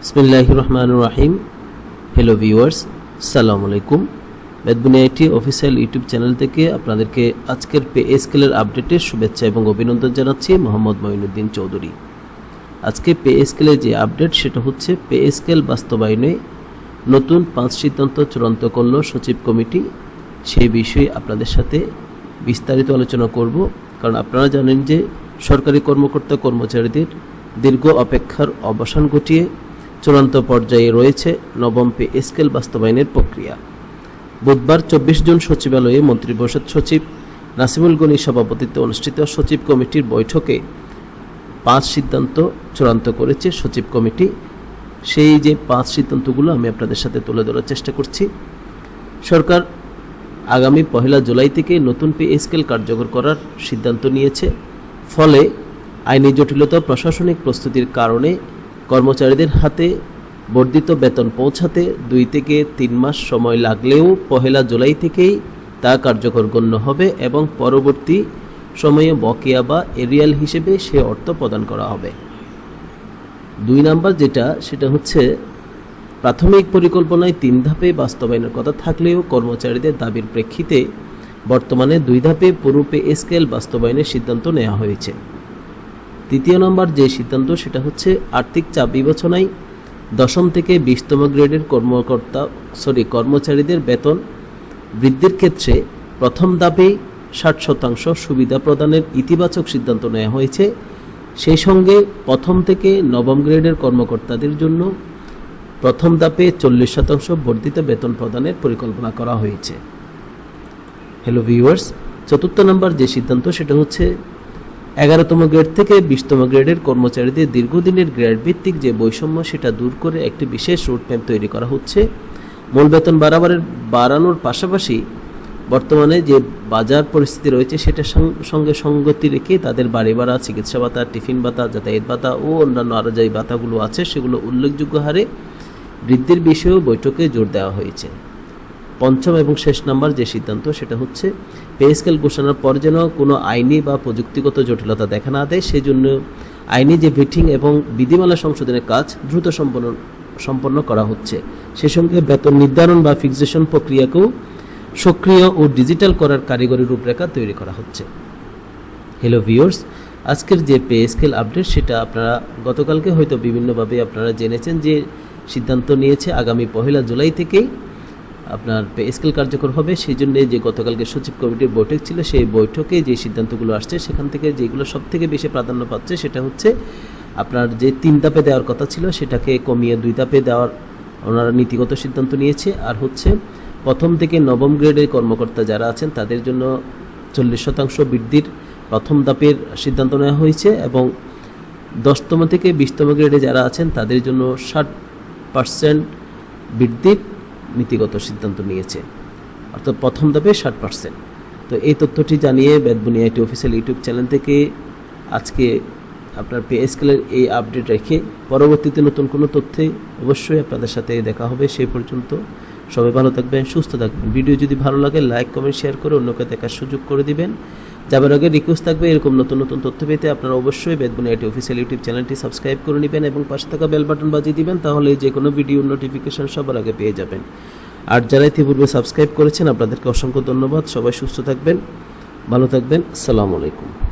বিসমিল্লাহির রহমানির রহিম। Hello viewers, আসসালামু আলাইকুম। Betbunia IT official YouTube channel থেকে আপনাদেরকে আজকের পে স্কেলের আপডেটের শুভেচ্ছা এবং অভিনন্দন জানাচ্ছি মোহাম্মদ মঈনুদ্দিন চৌধুরী। আজকে পে স্কেলের যে আপডেট সেটা হচ্ছে পে স্কেল বাস্তবায়নে নতুন 5 সিদ্ধান্ত চূড়ান্ত করল সচিব কমিটি। সেই বিষয়ে আপনাদের সাথে বিস্তারিত আলোচনা করব, কারণ আপনারা জানেন যে সরকারি কর্মকর্তা কর্মচারীদের দীর্ঘ অপেক্ষার অবসান ঘটিয়ে চূড়ান্ত পর্যায়ে রয়েছে নবম পে স্কেল বাস্তবায়নের প্রক্রিয়া। বুধবার 24 জুন সচিবালয়ে মন্ত্রিপরিষদ সচিব নাসিমুল গনির সভাপতিত্বে অনুষ্ঠিত সচিব কমিটির বৈঠকে 5 সিদ্ধান্ত চূড়ান্ত করেছে সচিব কমিটি। সেই যে 5 সিদ্ধান্তগুলো আমি আপনাদের সাথে তুলে ধরার চেষ্টা করছি। সরকার আগামী 1 জুলাই থেকে নতুন পে স্কেল কার্যকর করার সিদ্ধান্ত নিয়েছে। ফলে আইনি জটিলতা প্রশাসনিক প্রস্তুতির কারণে কর্মচারীদের হাতে বর্ধিত বেতন পৌঁছাতে 2 থেকে 3 মাস সময় লাগলেও 1 জুলাই থেকেই তা কার্যকর গণ্য হবে এবং পরবর্তী সময়ে বকেয়া বা এরিয়াল হিসেবে সে অর্থ প্রদান করা হবে। 2 নাম্বার সেটা হচ্ছে প্রাথমিক পরিকল্পনায় 3 ধাপে বাস্তবায়নের কথা থাকলেও কর্মচারীদের দাবির প্রেক্ষিতে বর্তমানে 2 ধাপে পুরো পে স্কেল বাস্তবায়নের সিদ্ধান্ত নেওয়া হয়েছে। 3 নম্বর যে সিদ্ধান্ত সেটা হচ্ছে আর্থিক চাপ বিবেচনায় 10ম থেকে 20তম গ্রেডের কর্মচারীদের বেতন বৃদ্ধির ক্ষেত্রে প্রথম ধাপে 60% সুবিধা প্রদানের ইতিবাচক সিদ্ধান্ত নেওয়া হয়েছে। সেই সঙ্গে প্রথম থেকে 9ম গ্রেডের কর্মকর্তাদের জন্য প্রথম ধাপে 40% বর্ধিত বেতন প্রদানের পরিকল্পনা করা হয়েছে। হ্যালো ভিউয়ার্স, 4 নম্বর যে সিদ্ধান্ত সেটা হচ্ছে 11তম গ্রেড থেকে 20তম গ্রেডের কর্মচারীদের দীর্ঘদিনের গ্রেড ভিত্তিক যে বৈষম্য সেটা দূর করে একটি বিশেষ রোডম্যাপ তৈরি করা হচ্ছে। মূল বেতন বাড়ানোর পাশাপাশি বর্তমানে যে বাজার পরিস্থিতি রয়েছে সেটার সঙ্গে সঙ্গতি রেখে তাদের বাড়ি ভাড়া, চিকিৎসা ভাতা, টিফিন ভাতা, যাতায়াত ভাতা ও অন্যান্য আরও যে ভাতাগুলো আছে সেগুলো উল্লেখযোগ্য হারে বৃদ্ধির বিষয়েও বৈঠকে জোর দেওয়া হয়েছে। 5ম এবং শেষ নাম্বার যে সিদ্ধান্ত সেটা হচ্ছে পে স্কেল ঘোষণার পর যেন কোনো আইনি বা প্রযুক্তিগত জটিলতা দেখা না দেয়, সেজন্য আইনি যে ভিটিং এবং বিধিমালা সংশোধনের কাজ দ্রুত সম্পন্ন করা হচ্ছে। সে সঙ্গে বেতন নির্ধারণ বা ফিক্সেশন প্রক্রিয়াকেও সক্রিয় ও ডিজিটাল করার কারিগরি রূপরেখা তৈরি করা হচ্ছে। হ্যালো ভিউয়ার্স, আজকের যে পে স্কেল আপডেট সেটা আপনারা গতকালকে হয়তো বিভিন্নভাবে আপনারা জেনেছেন যে সিদ্ধান্ত নিয়েছে আগামী 1 জুলাই থেকেই আপনার পে স্কেল কার্যকর হবে। সেই জন্য যে গতকালকে সচিব কমিটির বৈঠক ছিল সেই বৈঠকে যে সিদ্ধান্তগুলো আসছে সেখান থেকে যেগুলো সবথেকে বেশি প্রাধান্য পাচ্ছে সেটা হচ্ছে আপনার যে 3 ধাপে দেওয়ার কথা ছিল সেটাকে কমিয়ে 2 ধাপে দেওয়ার ওনারা নীতিগত সিদ্ধান্ত নিয়েছে। আর হচ্ছে প্রথম থেকে 9ম গ্রেডের কর্মকর্তা যারা আছেন তাদের জন্য 40% বৃদ্ধির প্রথম ধাপের সিদ্ধান্ত নেওয়া হয়েছে এবং 10তম থেকে 20তম গ্রেডে যারা আছেন তাদের জন্য 60% বৃদ্ধির নীতিগত সিদ্ধান্ত নিয়েছে, অর্থাৎ প্রথম ধাপে 60%। তো এই তথ্যটি জানিয়ে Betbunia IT official YouTube channel থেকে আজকে আপনার পে স্কেলের এই আপডেট রেখে পরবর্তীতে নতুন কোনো তথ্যে অবশ্যই আপনাদের সাথে দেখা হবে। সেই পর্যন্ত সবাই ভালো থাকবেন, সুস্থ থাকবেন। ভিডিও যদি ভালো লাগে লাইক, কমেন্ট, শেয়ার করে অন্যকে দেখার সুযোগ করে দিবেন। যাবার আগে রিকোয়েস্ট থাকবে এরকম নতুন নতুন তথ্য পেতে আপনারা অবশ্যই বেদবুনিয়া আইটি অফিসিয়াল ইউটিউব চ্যানেলটি সাবস্ক্রাইব করে নেবেন এবং পাশে থাকা বেল বাটন বাজিয়ে দিবেন, তাহলে যে কোনো ভিডিওর নোটিফিকেশন সবার আগে পেয়ে যাবেন। আর যারা ইতিপূর্বে সাবস্ক্রাইব করেছেন আপনাদেরকে অসংখ্য ধন্যবাদ। সবাই সুস্থ থাকবেন, ভালো থাকবেন। আসসালামু আলাইকুম।